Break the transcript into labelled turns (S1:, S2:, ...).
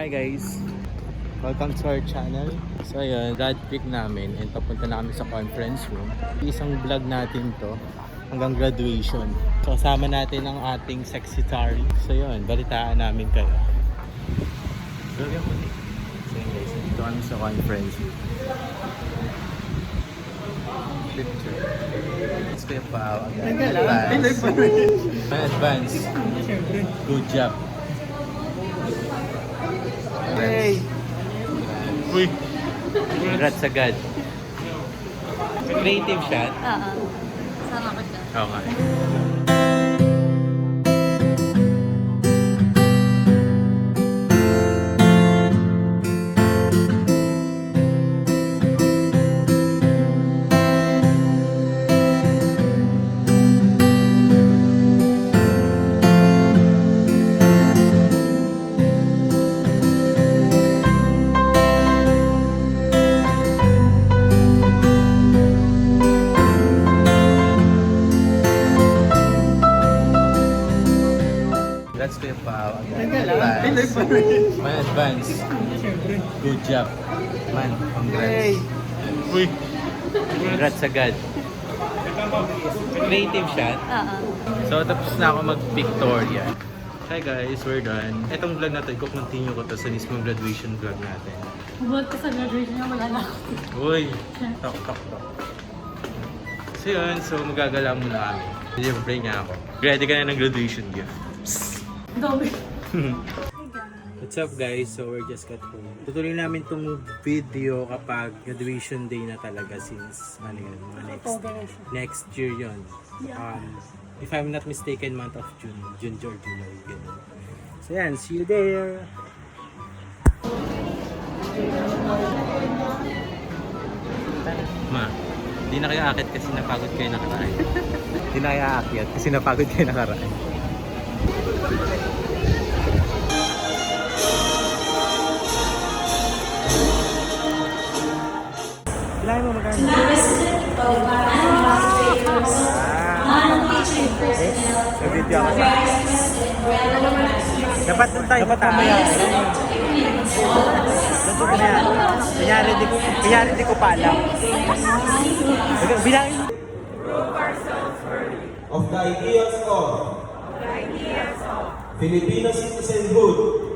S1: Hi guys! Welcome to our channel. So ayun, road trip namin and papunta na kami sa conference room. Isang vlog natin to hanggang graduation. So kasama natin ang ating secretary. So yun, balitaan namin kayo. So yun guys, dito kami sa conference room. Picture. Let's go pa. Advance. Good job. Hey! Uy! Congrats agad. Creative shot?
S2: Oo. Sama ko siya.
S1: Okay. That's good pa. Advance. Good job. Man, congrats. Uy! Congrats agad. Creative shot?
S2: Oo.
S1: So tapos na ako mag-pictorial. Hi guys, we're done. Etong vlog natin, continue ko to sa mismong graduation vlog natin.
S2: Huwag ka sa graduation niya, wala na ako.
S1: Uy! Tok. So yun, magagala muna kami. Deliver niya ako. Ready ka na ng graduation gift.
S2: Dami.
S1: What's up guys? So we're just got home. Tutuloy namin itong video kapag graduation day na talaga since ano yun, next year yun. If I'm not mistaken, month of June or July. Ganun. So yan, see you there! Ma, di na kayo akit kasi napagod kayo nakaraan. Di na kayo aakyat kasi napagod kayo nakaraan. Kailangan mo magkano? Sa video ako ba? Dapat doon tayo mamaya. Dapat ko na yan. Kanyari di ko pa alam. Bilangin mo.
S3: Of the ideals of Filipino citizenhood